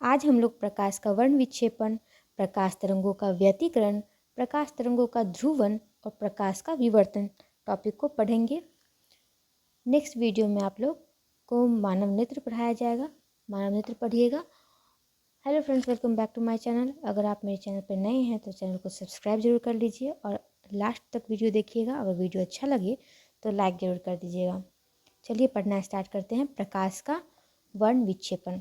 आज हम लोग प्रकाश का वर्ण विक्षेपण, प्रकाश तरंगों का व्यतिकरण, प्रकाश तरंगों का ध्रुवन और प्रकाश का विवर्तन टॉपिक को पढ़ेंगे। नेक्स्ट वीडियो में आप लोग को मानव नेत्र पढ़ाया जाएगा। मानव नेत्र पढ़िएगा। Hello friends, welcome back to my channel. अगर आप मेरे चैनल पर नए हैं तो चैनल को सब्सक्राइब जरूर कर लीजिए और लास्ट तक वीडियो देखिएगा। अगर वीडियो अच्छा लगे तो लाइक जरूर कर दीजिएगा। चलिए पढ़ना स्टार्ट करते हैं। प्रकाश का वर्ण विक्षेपण।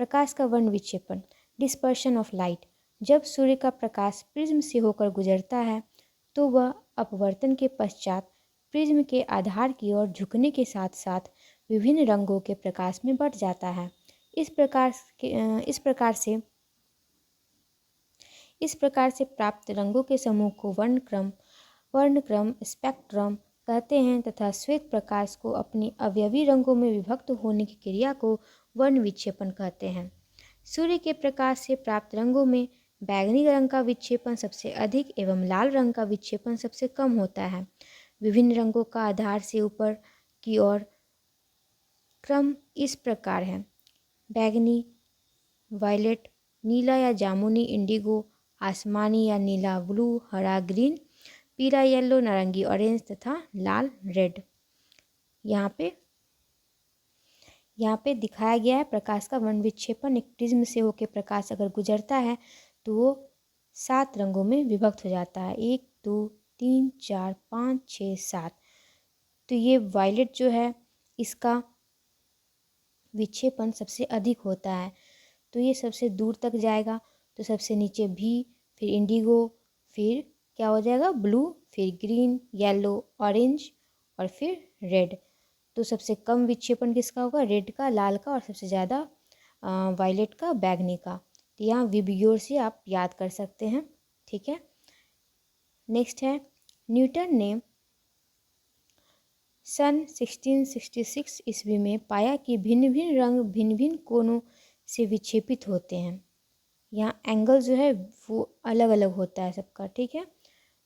प्रकाश का वर्ण विक्षेपण, डिस्पर्शन ऑफ लाइट। जब सूर्य का प्रकाश प्रिज्म से होकर गुजरता है तो वह अपवर्तन के पश्चात प्रिज्म के आधार की ओर झुकने के साथ साथ विभिन्न रंगों के प्रकाश में बट जाता है। इस प्रकार से प्राप्त रंगों के समूह को वर्णक्रम स्पेक्ट्रम कहते हैं तथा श्वेत प्रकाश को अपनी अवयवी रंगों में विभक्त होने की क्रिया को वर्ण विक्षेपण कहते हैं। सूर्य के प्रकाश से प्राप्त रंगों में बैंगनी रंग का विक्षेपण सबसे अधिक एवं लाल रंग का विक्षेपण सबसे कम होता है। विभिन्न रंगों का आधार से ऊपर की ओर क्रम इस प्रकार है: बैंगनी, वायलेट, नीला या जामुनी, इंडिगो, आसमानी या नीला, ब्लू, हरा, ग्रीन, पीला, येलो, नारंगी, ऑरेंज तथा लाल, रेड। यहाँ पे दिखाया गया है प्रकाश का वर्ण विक्षेपण। एक प्रिज्म से होकर प्रकाश अगर गुजरता है तो वो 7 रंगों में विभक्त हो जाता है। 1 2 3 4 5 6 7। तो ये वायलेट जो है इसका विक्षेपण सबसे अधिक होता है, तो ये सबसे दूर तक जाएगा। तो सबसे नीचे भी, फिर इंडिगो, फिर क्या हो जाएगा ब्लू, फिर ग्रीन, येलो, ऑरेंज और फिर रेड। तो सबसे कम विक्षेपण किसका होगा? रेड का, लाल का और सबसे ज़्यादा वायलेट का, बैंगनी का। तो यहाँ विबग्योर से आप याद कर सकते हैं। ठीक है। नेक्स्ट है, न्यूटन ने सन 1666 ईस्वी में पाया कि भिन्न भिन्न रंग भिन्न भिन्न कोणों से विक्षेपित होते हैं। यहाँ एंगल जो है वो अलग अलग होता है सबका। ठीक है,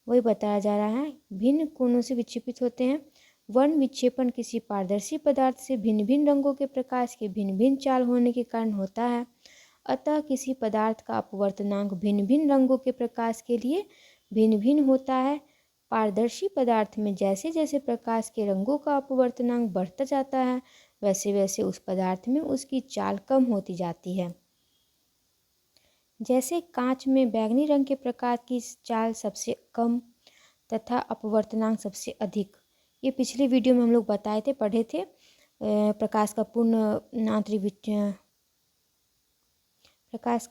वही बताया जा रहा है, भिन्न कोणों से विक्षेपित होते हैं। वर्ण विक्षेपण किसी पारदर्शी पदार्थ से भिन्न भिन्न रंगों के प्रकाश के भिन्न भिन्न चाल होने के कारण होता है। अतः किसी पदार्थ का अपवर्तनांक भिन्न भिन्न रंगों के प्रकाश के लिए भिन्न भिन्न होता है। पारदर्शी पदार्थ में जैसे जैसे प्रकाश के रंगों का अपवर्तनांक बढ़ता जाता है वैसे वैसे उस पदार्थ में उसकी चाल कम होती जाती है। जैसे कांच में बैंगनी रंग के प्रकाश की चाल सबसे कम तथा अपवर्तनांक सबसे अधिक। ये पिछले वीडियो में हम लोग बताए थे, पढ़े थे। प्रकाश का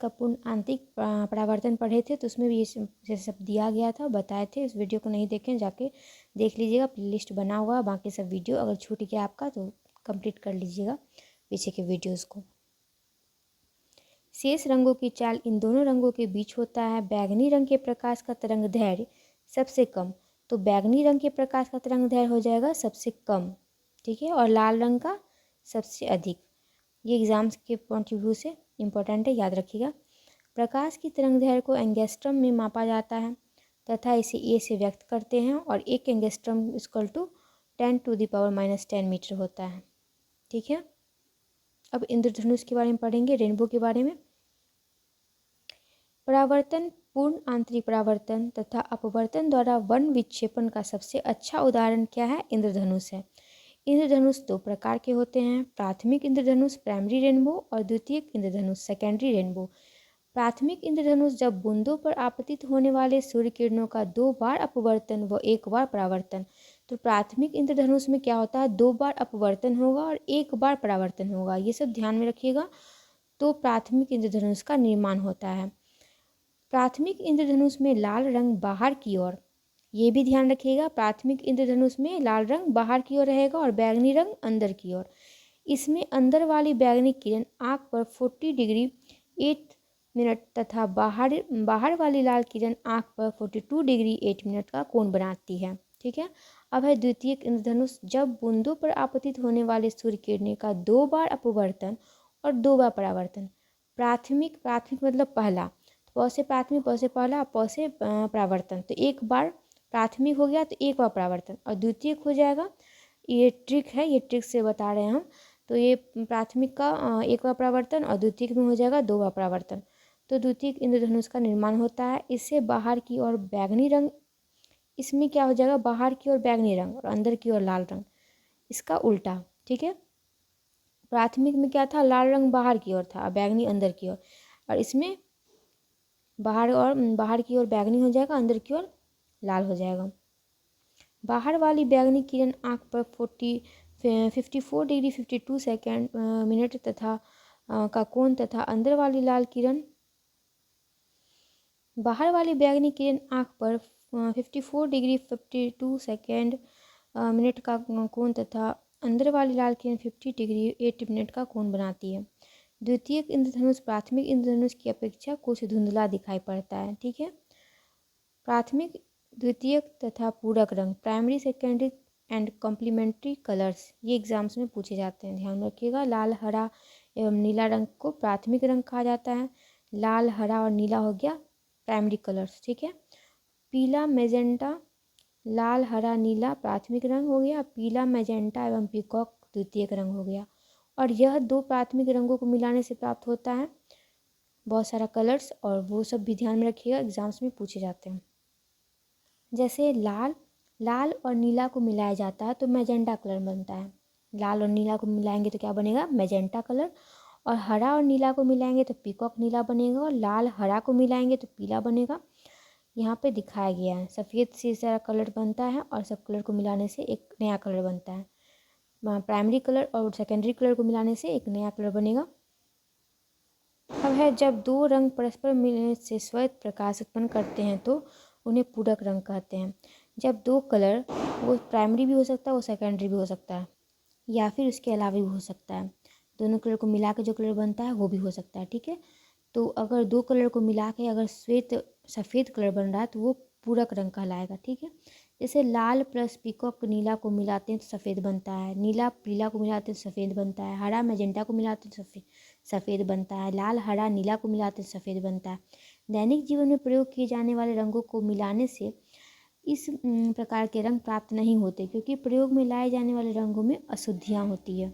पूर्ण आंतरिक परावर्तन पढ़े थे, तो उसमें भी ये सब दिया गया था, बताए थे। इस वीडियो को नहीं देखें जाके देख लीजिएगा, प्लेलिस्ट बना हुआ है। बाकी सब वीडियो अगर छूट गया आपका तो कंप्लीट कर लीजिएगा पीछे के वीडियोज़ को। शेष रंगों की चाल इन दोनों रंगों के बीच होता है। बैंगनी रंग के प्रकाश का तरंग दैर्घ्य सबसे कम, तो बैंगनी रंग के प्रकाश का तरंग दैर्घ्य हो जाएगा सबसे कम। ठीक है, और लाल रंग का सबसे अधिक। ये एग्जाम्स के पॉइंट ऑफ व्यू से इम्पोर्टेंट है, याद रखिएगा। प्रकाश की तरंग दैर्घ्य को एंगस्ट्रम में मापा जाता है तथा इसे ए से व्यक्त करते हैं और 1 एंगस्ट्रम इक्वल टू 10⁻⁻10 मीटर होता है। ठीक है, अब इंद्रधनुष के बारे में पढ़ेंगे, रेनबो के बारे में। परावर्तन, पूर्ण आंतरिक परावर्तन तथा अपवर्तन द्वारा वर्ण विक्षेपण का सबसे अच्छा उदाहरण क्या है? इंद्रधनुष है। इंद्रधनुष 2 प्रकार के होते हैं: प्राथमिक इंद्रधनुष प्राइमरी रेनबो और द्वितीयक इंद्रधनुष सेकेंडरी रेनबो। प्राथमिक इंद्रधनुष जब बूंदों पर आपतित होने वाले सूर्य किरणों का 2 बार अपवर्तन व 1 बार परावर्तन। तो प्राथमिक इंद्रधनुष में क्या होता है? 2 बार अपवर्तन होगा और 1 बार परावर्तन होगा। ये सब ध्यान में रखिएगा। तो प्राथमिक इंद्रधनुष का निर्माण होता है। प्राथमिक इंद्रधनुष में लाल रंग बाहर की ओर, ये भी ध्यान रखिएगा, प्राथमिक इंद्रधनुष में लाल रंग बाहर की ओर रहेगा और बैंगनी रंग अंदर की ओर। इसमें अंदर वाली बैंगनी किरण आँख पर 40 डिग्री 8 मिनट तथा बाहर वाली लाल किरण आँख पर 42 डिग्री 8 मिनट का कोण बनाती है। ठीक है, अब है द्वितीयक इंद्रधनुष। जब बूंदों पर आपतित होने वाले सूर्य किरणें का 2 बार अपवर्तन और 2 बार परावर्तन। प्राथमिक मतलब पहला, प से प्राथमिक, प से पहला, प से परावर्तन। तो 1 बार प्राथमिक हो गया तो 1 बार परावर्तन, और द्वितीयक हो जाएगा। ये ट्रिक है, ये ट्रिक से बता रहे हैं हम। तो ये प्राथमिक का एक बार परावर्तन और द्वितीयक में हो जाएगा 2 बार परावर्तन। तो द्वितीयक इंद्रधनुष का निर्माण होता है। इससे बाहर की ओर बैंगनी रंग, इसमें क्या हो जाएगा, बाहर की ओर बैंगनी रंग और अंदर की ओर लाल रंग, इसका उल्टा। ठीक है, प्राथमिक में क्या था, लाल रंग बाहर की ओर था, बैंगनी अंदर की ओर, और इसमें बाहर की ओर बैंगनी हो जाएगा, अंदर की ओर लाल हो जाएगा। बाहर वाली बैंगनी किरण आँख पर 54 डिग्री 52 सेकेंड मिनट तथा का कोण तथा अंदर वाली लाल किरण, बाहर वाली बैंगनी किरण आँख पर 54 डिग्री 52 सेकेंड मिनट का कोण तथा अंदर वाली लाल किरण 50 डिग्री 8 मिनट का कोण बनाती है। द्वितीयक इंद्रधनुष प्राथमिक इंद्रधनुष की अपेक्षा कुछ धुंधला दिखाई पड़ता है। ठीक है, प्राथमिक, द्वितीयक तथा पूरक रंग, primary secondary and complementary colours, ये एग्जाम्स में पूछे जाते हैं, ध्यान रखिएगा। लाल, हरा एवं नीला रंग को प्राथमिक रंग कहा जाता है। लाल, हरा और नीला हो गया प्राइमरी कलर्स। ठीक है, पीला, मैजेंटा, लाल, हरा, नीला प्राथमिक रंग हो गया। पीला, मैजेंटा एवं पीकॉक द्वितीयक रंग हो गया। और यह 2 प्राथमिक रंगों को मिलाने से प्राप्त होता है बहुत सारा कलर्स, और वो सब भी ध्यान में रखिएगा, एग्जाम्स में पूछे जाते हैं। जैसे लाल और नीला को मिलाया जाता है तो मैजेंटा कलर बनता है। लाल और नीला को मिलाएंगे तो क्या बनेगा, मैजेंटा कलर। और हरा और नीला को मिलाएंगे तो पीकॉक नीला बनेगा, और लाल हरा को मिलाएंगे तो पीला बनेगा। यहाँ पे दिखाया गया है, सफ़ेद से सारा कलर बनता है और सब कलर को मिलाने से एक नया कलर बनता है। प्राइमरी कलर और सेकेंडरी कलर को मिलाने से एक नया कलर बनेगा। अब है, जब 2 रंग परस्पर मिलने से श्वेत प्रकाश उत्पन्न करते हैं तो उन्हें पूरक रंग कहते हैं। जब 2 कलर, वो प्राइमरी भी हो सकता है, वो सेकेंडरी भी हो सकता है, या फिर उसके अलावा भी हो सकता है, दोनों कलर को मिला के जो कलर बनता है वो भी हो सकता है। ठीक है, तो अगर 2 कलर को मिला के अगर सफ़ेद कलर बन रहा है तो वो पूरक रंग कहलाएगा। ठीक है, जैसे लाल प्लस पीकॉक नीला को मिलाते हैं तो सफ़ेद बनता है, नीला पीला को मिलाते हैं तो सफ़ेद बनता है, हरा मैजेंटा को मिलाते हैं तो सफ़ेद बनता है, लाल हरा नीला को मिलाते हैं तो सफ़ेद बनता है। दैनिक जीवन में प्रयोग किए जाने वाले रंगों को मिलाने से इस प्रकार के रंग प्राप्त नहीं होते, क्योंकि प्रयोग में लाए जाने वाले रंगों में अशुद्धियाँ होती है।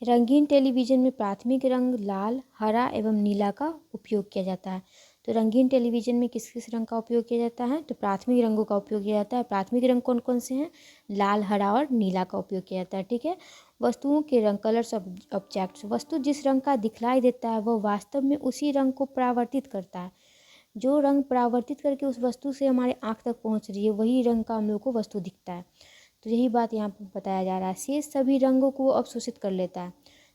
रंगीन टेलीविज़न में प्राथमिक रंग लाल, हरा एवं नीला का उपयोग किया जाता है। तो रंगीन टेलीविज़न में किस किस रंग का उपयोग किया जाता है, तो प्राथमिक रंगों का उपयोग किया जाता है। प्राथमिक रंग कौन कौन से हैं, लाल, हरा और नीला का उपयोग किया जाता है। ठीक है, वस्तुओं के रंग, कलर्स ऑफ ऑब्जेक्ट्स, वस्तु जिस रंग का दिखलाई देता है वह वास्तव में उसी रंग को परावर्तित करता है। जो रंग परावर्तित करके उस वस्तु से हमारे आँख तक पहुँच रही है वही रंग का हम लोग को वस्तु दिखता है। तो यही बात यहाँ पर बताया जा रहा है। शेष सभी रंगों को अवशोषित कर लेता है।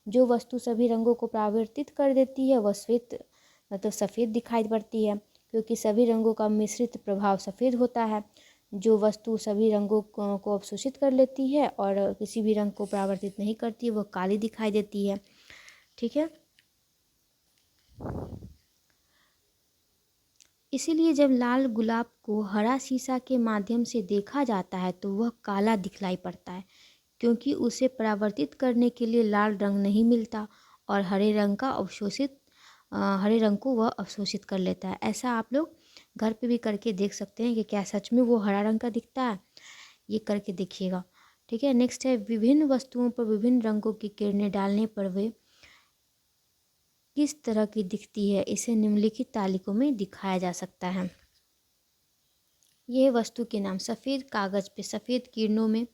जो वस्तु सभी रंगों को परावर्तित कर देती है वह श्वेत मतलब सफ़ेद दिखाई पड़ती है, क्योंकि सभी रंगों का मिश्रित प्रभाव सफ़ेद होता है। जो वस्तु सभी रंगों को अवशोषित कर लेती है और किसी भी रंग को परावर्तित नहीं करती है वह काली दिखाई देती है। ठीक है, इसीलिए जब लाल गुलाब को हरा शीशा के माध्यम से देखा जाता है तो वह काला दिखलाई पड़ता है, क्योंकि उसे परावर्तित करने के लिए लाल रंग नहीं मिलता और हरे रंग को वह अवशोषित कर लेता है। ऐसा आप लोग घर पे भी करके देख सकते हैं कि क्या सच में वो हरा रंग का दिखता है, ये करके देखिएगा। ठीक है, नेक्स्ट है, विभिन्न वस्तुओं पर विभिन्न रंगों की किरणें डालने पर वे किस तरह की दिखती है, इसे निम्नलिखित तालिकाओं में दिखाया जा सकता है। यह वस्तु के नाम, सफ़ेद कागज़ पे सफ़ेद किरणों में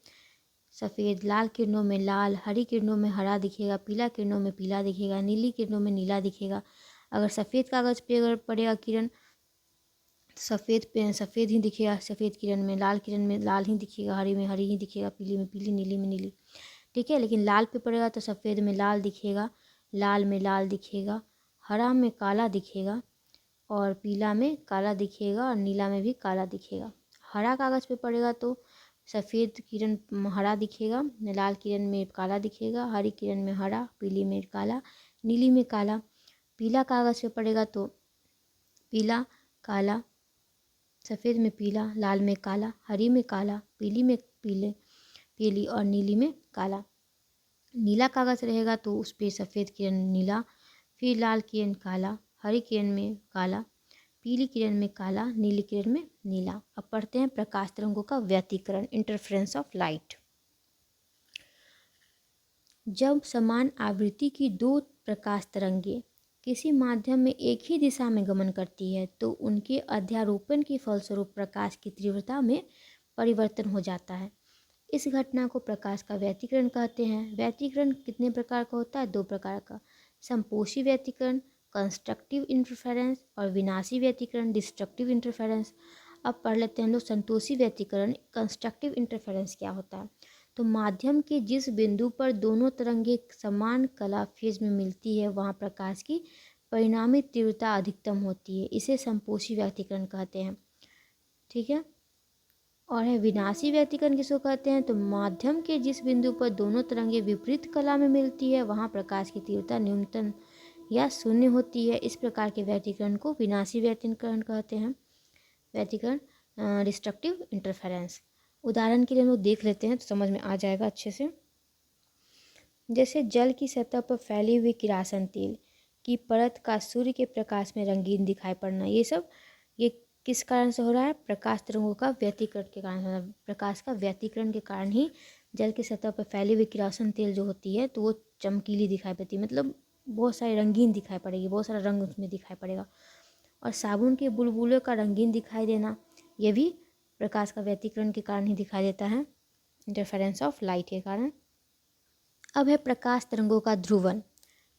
सफ़ेद, लाल किरणों में लाल, हरी किरणों में हरा दिखेगा, पीला किरणों में पीला दिखेगा, नीली किरणों में नीला दिखेगा। अगर सफ़ेद कागज़ पे अगर पड़ेगा किरण सफ़ेद पे सफ़ेद ही दिखेगा, सफ़ेद किरण में लाल किरण में लाल ही दिखेगा, हरी में हरी ही दिखेगा, पीली में पीली, नीली में नीली। ठीक है, लेकिन लाल पे पड़ेगा तो सफ़ेद में लाल दिखेगा, लाल में लाल दिखेगा, हरा में काला दिखेगा और पीला में काला दिखेगा और नीला में भी काला दिखेगा। हरा कागज़ पे पड़ेगा तो सफ़ेद किरण हरा दिखेगा, लाल किरण में काला दिखेगा, हरी किरण में हरा, पीली में काला, नीली में काला। पीला कागज़ पे पड़ेगा तो पीला, काला, सफ़ेद में पीला, लाल में काला, हरी में काला, पीली में पीली और नीली में काला। नीला कागज़ रहेगा तो उस पर सफ़ेद किरण नीला, फिर लाल किरण काला, हरी किरण में काला, पीली किरण में काला, नीली किरण में नीला। अब पढ़ते हैं प्रकाश तरंगों का व्यतिकरण, इंटरफेरेंस ऑफ लाइट। जब समान आवृत्ति की दो प्रकाश तरंगें किसी माध्यम में एक ही दिशा में गमन करती है तो उनके अध्यारोपण के फलस्वरूप प्रकाश की तीव्रता में परिवर्तन हो जाता है। इस घटना को प्रकाश का व्यतिकरण कहते हैं। व्यतिकरण कितने प्रकार का होता है? दो प्रकार का, संपोषी व्यतिकरण कंस्ट्रक्टिव इंटरफेरेंस और विनाशी व्यतिकरण डिस्ट्रक्टिव इंटरफेरेंस। अब पढ़ लेते हैं हम लोग संतोषी व्यतिकरण कंस्ट्रक्टिव इंटरफेरेंस क्या होता है। तो माध्यम के जिस बिंदु पर दोनों तरंगें समान कला फेज में मिलती है वहाँ प्रकाश की परिणामी तीव्रता अधिकतम होती है, इसे संपोषी व्यतिकरण कहते हैं। ठीक है। और है विनाशी व्यतिकरण किसको कहते हैं? तो माध्यम के जिस बिंदु पर दोनों तरंगें विपरीत कला में मिलती है वहाँ प्रकाश की तीव्रता न्यूनतम या शून्य होती है। इस प्रकार के व्यतिकरण को विनाशी व्यतिकरण कहते हैं। व्यतिकरण डिस्ट्रक्टिव इंटरफेरेंस। उदाहरण के लिए हम लोग देख लेते हैं तो समझ में आ जाएगा अच्छे से। जैसे जल की सतह पर फैली हुई किरासन तेल की परत का सूर्य के प्रकाश में रंगीन दिखाई पड़ना, ये किस कारण से हो रहा है? प्रकाश तरंगों का व्यतिकरण के कारण हो रहा है। प्रकाश का व्यतिकरण के कारण ही जल की सतह पर फैली हुई किरासन तेल जो होती है तो वो चमकीली दिखाई पड़ती है, मतलब बहुत सारी रंगीन दिखाई पड़ेगी, बहुत सारा रंग उसमें दिखाई पड़ेगा। और साबुन के बुलबुलों का रंगीन दिखाई देना, ये भी प्रकाश का व्यतिकरण के कारण ही दिखाई देता है, इंटरफेरेंस ऑफ लाइट के कारण। अब है प्रकाश तरंगों का ध्रुवन।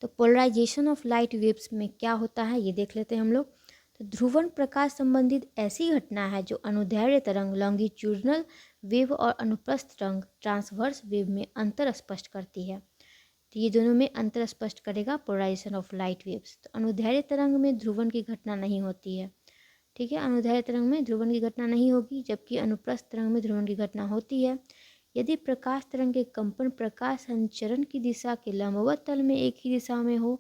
तो पोलराइजेशन ऑफ लाइट वेव्स में क्या होता है ये देख लेते हैं हम लोग। तो ध्रुवन प्रकाश संबंधित ऐसी घटना है जो अनुदैर्ध्य तरंग लॉन्गिट्यूडनल वेव और अनुप्रस्थ तरंग ट्रांसवर्स वेव में अंतर स्पष्ट करती है। तो ये दोनों में अंतर स्पष्ट करेगा पोलराइजेशन ऑफ लाइट वेव्स। तो अनुदैर्ध्य तरंग में ध्रुवन की घटना नहीं होती है। ठीक है, अनुदैर्ध्य तरंग में ध्रुवन की घटना नहीं होगी, जबकि अनुप्रस्थ तरंग में ध्रुवन की घटना होती है। यदि प्रकाश तरंग के कंपन प्रकाश संचरण की दिशा के लंबवत तल में एक ही दिशा में हो,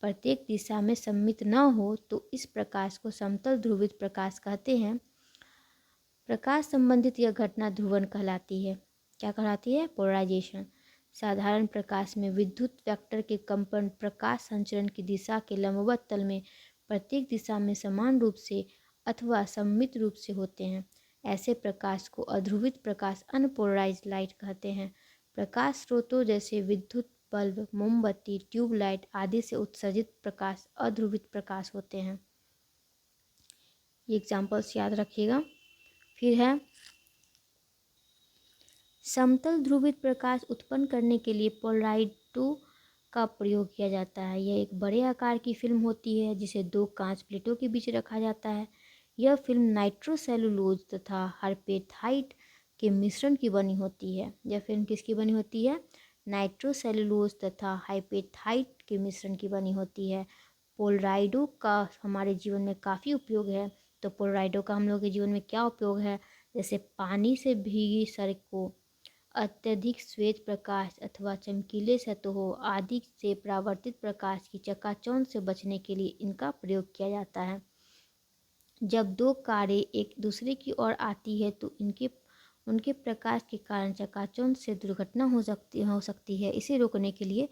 प्रत्येक दिशा में सम्मित न हो, तो इस प्रकाश को समतल ध्रुवित प्रकाश कहते हैं। प्रकाश संबंधित यह घटना ध्रुवन कहलाती है। क्या कहलाती है? पोलराइजेशन। साधारण प्रकाश में विद्युत वेक्टर के कंपन प्रकाश संचरण की दिशा के लंबवत तल में प्रत्येक दिशा में समान रूप से अथवा सममित रूप से होते हैं। ऐसे प्रकाश को अध्रुवित प्रकाश अनपोलराइज्ड लाइट कहते हैं। प्रकाश स्रोतों जैसे विद्युत बल्ब, मोमबत्ती, ट्यूबलाइट आदि से उत्सर्जित प्रकाश अध्रुवित प्रकाश होते हैं। ये एग्जाम्पल्स याद रखिएगा। फिर है समतल ध्रुवित प्रकाश उत्पन्न करने के लिए पोलराइडो का प्रयोग किया जाता है। यह एक बड़े आकार की फिल्म होती है जिसे दो कांच प्लेटों के बीच रखा जाता है। यह फिल्म नाइट्रोसेलुलोज तथा हर्पेथाइट के मिश्रण की बनी होती है। यह फिल्म किसकी बनी होती है? नाइट्रोसेलुलोज तथा हाइपेथाइट के मिश्रण की बनी होती है। पोलराइडो का हमारे जीवन में काफ़ी उपयोग है। तो पोलराइडो का हम लोग के जीवन में क्या उपयोग है? जैसे पानी से भीगी सड़क को अत्यधिक श्वेत प्रकाश अथवा चमकीले सतहों आदि से परावर्तित प्रकाश की चकाचौंध से बचने के लिए इनका प्रयोग किया जाता है। जब दो कारें एक दूसरे की ओर आती है तो उनके प्रकाश के कारण चकाचौंध से दुर्घटना हो सकती है। इसे रोकने के लिए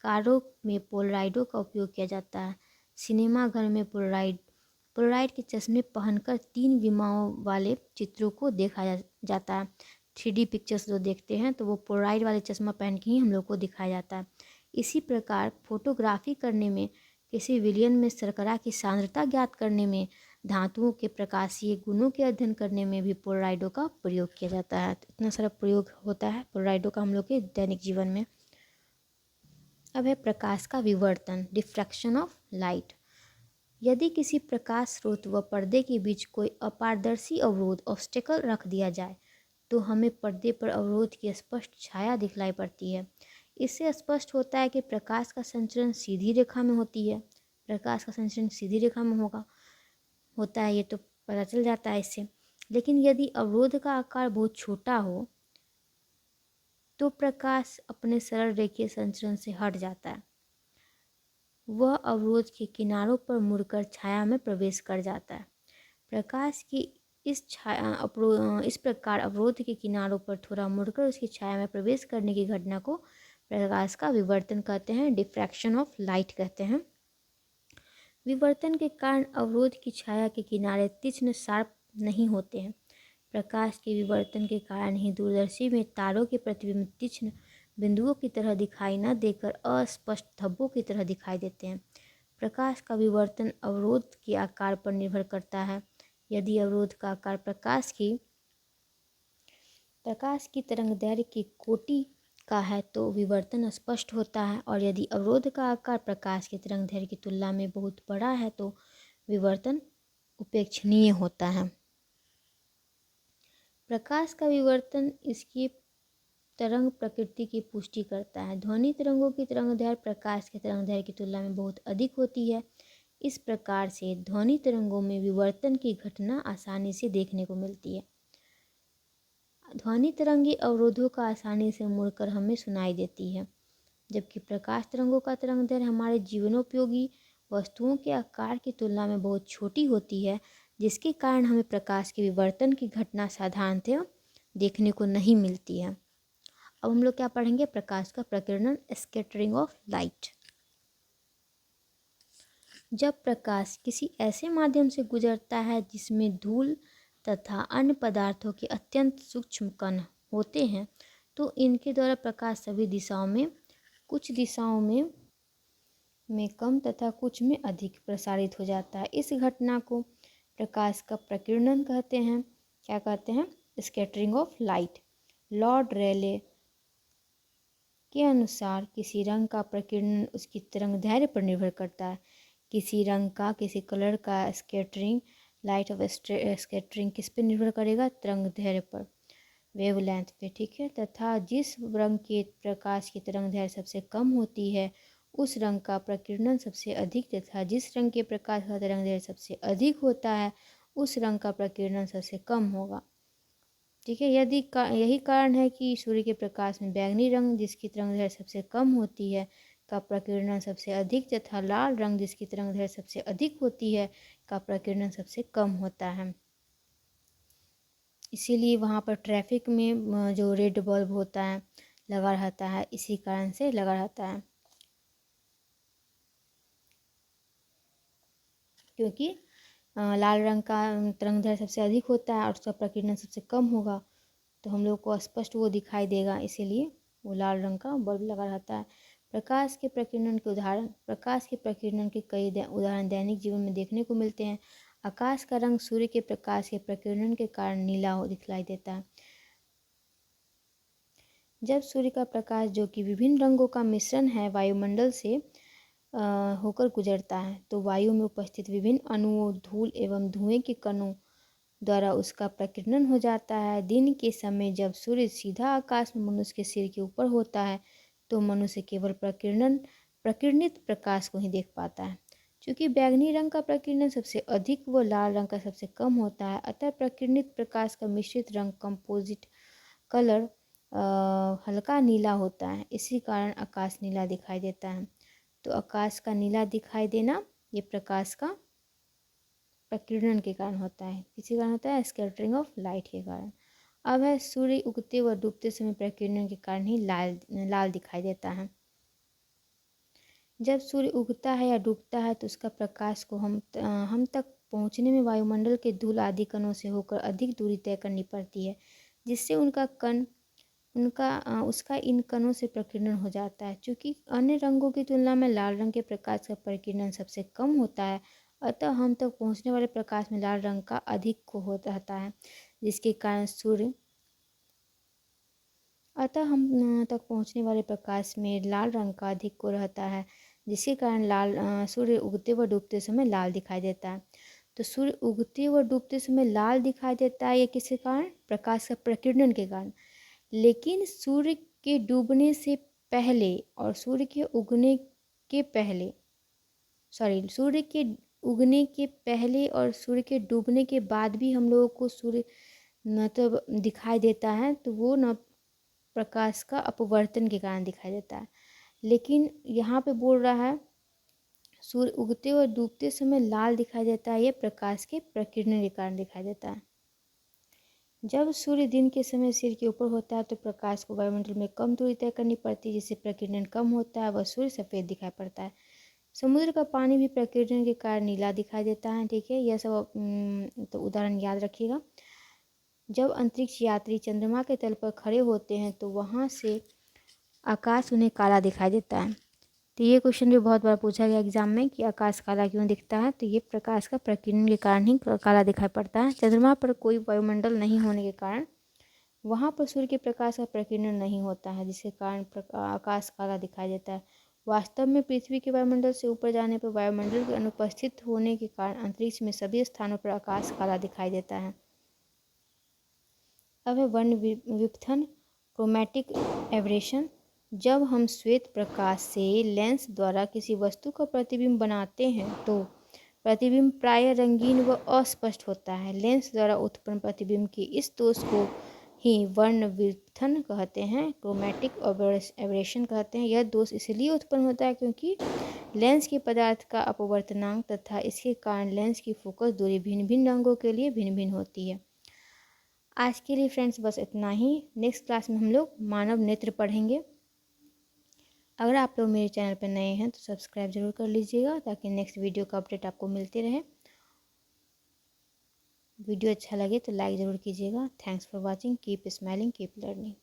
कारों में पोलराइडो का उपयोग किया जाता है। सिनेमा घर में पोलराइड के चश्मे पहनकर 3 विमाओं वाले चित्रों को देखा जाता है। 3D पिक्चर्स जो देखते हैं तो वो पोलराइड वाले चश्मा पहन के ही हम लोग को दिखाया जाता है। इसी प्रकार फोटोग्राफी करने में, किसी विलयन में शर्करा की सांद्रता ज्ञात करने में, धातुओं के प्रकाशीय गुणों के अध्ययन करने में भी पोलराइडो का प्रयोग किया जाता है। तो इतना सारा प्रयोग होता है पोलराइडो का हम लोग के दैनिक जीवन में। अब है प्रकाश का विवर्तन, डिफ्रैक्शन ऑफ लाइट। यदि किसी प्रकाश स्रोत व पर्दे के बीच कोई अपारदर्शी अवरोध ऑब्स्टेकल रख दिया जाए तो हमें पर्दे पर अवरोध की स्पष्ट छाया दिखलाई पड़ती है। इससे स्पष्ट होता है कि प्रकाश का संचरण सीधी रेखा में होती है। प्रकाश का संचरण सीधी रेखा में होता है, ये तो पता चल जाता है इससे। लेकिन यदि अवरोध का आकार बहुत छोटा हो तो प्रकाश अपने सरल रेखीय संचरण से हट जाता है। वह अवरोध के किनारों पर मुड़कर छाया में प्रवेश कर जाता है। प्रकाश की इस प्रकार अवरोध के किनारों पर थोड़ा मुड़कर उसकी छाया में प्रवेश करने की घटना को प्रकाश का विवर्तन कहते हैं, डिफ्रैक्शन ऑफ लाइट कहते हैं। विवर्तन के कारण अवरोध की छाया के किनारे तीक्ष्ण शार्प नहीं होते हैं। प्रकाश के विवर्तन के कारण ही दूरदर्शी में तारों के प्रतिबिंब तीक्ष्ण बिंदुओं की तरह दिखाई न देकर अस्पष्ट धब्बों की तरह दिखाई देते हैं। प्रकाश का विवर्तन अवरोध के आकार पर निर्भर करता है। यदि अवरोध का आकार प्रकाश की तरंगदैर्घ्य की कोटि का है तो विवर्तन स्पष्ट होता है, और यदि अवरोध का आकार प्रकाश की तरंगदैर्घ्य की तुलना में बहुत बड़ा है तो विवर्तन उपेक्षणीय होता है। प्रकाश का विवर्तन इसकी तरंग प्रकृति की पुष्टि करता है। ध्वनि तरंगों की तरंगदैर्घ्य प्रकाश की तरंगदैर्घ्य की तुलना में बहुत अधिक होती है। इस प्रकार से ध्वनि तरंगों में विवर्तन की घटना आसानी से देखने को मिलती है। ध्वनि तरंगी अवरोधों का आसानी से मुड़कर हमें सुनाई देती है, जबकि प्रकाश तरंगों का तरंगदैर्घ्य हमारे जीवनोपयोगी वस्तुओं के आकार की तुलना में बहुत छोटी होती है, जिसके कारण हमें प्रकाश के विवर्तन की घटना साधारणतः देखने को नहीं मिलती है। अब हम लोग क्या पढ़ेंगे? प्रकाश का प्रकीर्णन, स्कैटरिंग ऑफ लाइट। जब प्रकाश किसी ऐसे माध्यम से गुजरता है जिसमें धूल तथा अन्य पदार्थों के अत्यंत सूक्ष्म कण होते हैं, तो इनके द्वारा प्रकाश सभी दिशाओं में, कुछ दिशाओं में कम तथा कुछ में अधिक प्रसारित हो जाता है। इस घटना को प्रकाश का प्रकीर्णन कहते हैं। क्या कहते हैं? Scattering of light. लॉर्ड रेले के अनुसार किसी रंग का प्रकीर्णन उसकी तरंगदैर्घ्य पर निर्भर करता है। किसी रंग का, किसी कलर का स्कैटरिंग, लाइट ऑफ स्कैटरिंग किस पे निर्भर करेगा? तरंगदैर्घ्य पर, वेवलेंथ पे, ठीक है। तथा जिस रंग के प्रकाश की तरंगदैर्घ्य सबसे कम होती है उस रंग का प्रकीर्णन सबसे अधिक, तथा जिस रंग के प्रकाश का तरंगदैर्घ्य सबसे अधिक होता है उस रंग का प्रकीर्णन सबसे कम होगा, ठीक है। यही कारण है कि सूर्य के प्रकाश में बैंगनी रंग जिसकी तरंगदैर्घ्य सबसे कम होती है का प्रकीर्णन सबसे अधिक, तथा लाल रंग जिसकी तरंगदैर्घ्य सबसे अधिक होती है का प्रकीर्णन सबसे कम होता है। इसीलिए वहाँ पर ट्रैफिक में जो रेड बल्ब होता है लगा रहता है, इसी कारण से लगा रहता है, क्योंकि लाल रंग का तरंगदैर्घ्य सबसे अधिक होता है और उसका प्रकीर्णन सबसे कम होगा, तो हम लोग को स्पष्ट वो दिखाई देगा, इसीलिए वो लाल रंग का बल्ब लगा रहता है। प्रकाश के प्रकीर्णन के उदाहरण। प्रकाश के प्रकीर्णन के कई उदाहरण दैनिक जीवन में देखने को मिलते हैं। आकाश का रंग सूर्य के प्रकाश के प्रकीर्णन के कारण नीला दिखलाई देता है। जब सूर्य का प्रकाश, जो कि विभिन्न रंगों का मिश्रण है, वायुमंडल से होकर गुजरता है तो वायु में उपस्थित विभिन्न अणुओं, धूल एवं धुएं के कणों द्वारा उसका प्रकीर्णन हो जाता है। दिन के समय जब सूर्य सीधा आकाश में मनुष्य के सिर के ऊपर होता है तो मनुष्य केवल प्रकीर्णित प्रकाश को ही देख पाता है। चूँकि बैंगनी रंग का प्रकीर्णन सबसे अधिक व लाल रंग का सबसे कम होता है, अतः प्रकीर्णित प्रकाश का मिश्रित रंग, कंपोजिट कलर, हल्का नीला होता है। इसी कारण आकाश नीला दिखाई देता है। तो आकाश का नीला दिखाई देना ये प्रकाश का प्रकीर्णन के कारण होता है। किसी कारण होता है? स्कैटरिंग ऑफ लाइट के कारण। अब है सूर्य उगते व डूबते समय प्रकीर्णन के कारण ही लाल दिखाई देता है। जब सूर्य उगता है या डूबता है तो उसका प्रकाश को हम तक पहुंचने में वायुमंडल के धूल आदि कणों से होकर अधिक दूरी तय करनी पड़ती है, जिससे उसका इन कणों से प्रकीर्णन हो जाता है। चूँकि अन्य रंगों की तुलना में लाल रंग के प्रकाश का प्रकीर्णन सबसे कम होता है, अतः हम तक पहुंचने वाले प्रकाश में लाल रंग का अधिक को हो रहता है, जिसके कारण हम तक पहुंचने वाले प्रकाश में लाल रंग का अधिक को रहता है, जिसके कारण सूर्य उगते व डूबते समय लाल दिखाई देता है। तो सूर्य उगते व डूबते समय लाल दिखाई देता है, ये किसके कारण? प्रकाश का प्रकीर्णन के कारण। लेकिन सूर्य के डूबने से पहले और सूर्य के उगने के पहले और सूर्य के डूबने के बाद भी हम लोगों को सूर्य मतलब दिखाई देता है, तो वो न प्रकाश का अपवर्तन के कारण दिखाई देता है। लेकिन यहाँ पे बोल रहा है सूर्य उगते और डूबते समय लाल दिखाई देता है, ये प्रकाश के प्रकीर्णन के कारण दिखाई देता है। जब सूर्य दिन के समय सिर के ऊपर होता है तो प्रकाश को वायुमंडल में कम दूरी तय करनी पड़ती है, जिससे प्रकीर्णन कम होता है, वह सूर्य सफ़ेद दिखाई पड़ता है। समुद्र का पानी भी प्रकीर्णन के कारण नीला दिखाई देता है, ठीक है। यह सब तो उदाहरण याद रखिएगा। जब अंतरिक्ष यात्री चंद्रमा के तल पर खड़े होते हैं तो वहाँ से आकाश उन्हें काला दिखाई देता है। तो ये क्वेश्चन भी बहुत बार पूछा गया एग्जाम में कि आकाश काला क्यों दिखता है। तो ये प्रकाश का प्रकीर्णन के कारण ही काला दिखाई पड़ता है। चंद्रमा पर कोई वायुमंडल नहीं होने के कारण वहाँ पर सूर्य के प्रकाश का प्रकीर्णन नहीं होता है, जिसके कारण आकाश काला दिखाई देता है। वास्तव में पृथ्वी के वायुमंडल से ऊपर जाने पर वायुमंडल के अनुपस्थित होने के कारण अंतरिक्ष में सभी स्थानों पर आकाश काला दिखाई देता है। अब है वर्ण विपथन, क्रोमैटिक एब्रेशन। जब हम श्वेत प्रकाश से लेंस द्वारा किसी वस्तु का प्रतिबिंब बनाते हैं तो प्रतिबिंब प्रायः रंगीन व अस्पष्ट होता है। लेंस द्वारा उत्पन्न प्रतिबिंब के इस दोष को ही वर्ण विपथन कहते हैं, क्रोमैटिक एब्रेशन कहते हैं। यह दोष इसलिए उत्पन्न होता है क्योंकि लेंस के पदार्थ का अपवर्तनांक तथा इसके कारण लेंस की फोकस दूरी भिन्न भिन्न रंगों के लिए भिन्न भिन्न होती है। आज के लिए फ्रेंड्स बस इतना ही। नेक्स्ट क्लास में हम लोग मानव नेत्र पढ़ेंगे। अगर आप लोग मेरे चैनल पर नए हैं तो सब्सक्राइब जरूर कर लीजिएगा ताकि नेक्स्ट वीडियो का अपडेट आपको मिलते रहे। वीडियो अच्छा लगे तो लाइक ज़रूर कीजिएगा। Thanks for watching. Keep smiling, keep learning.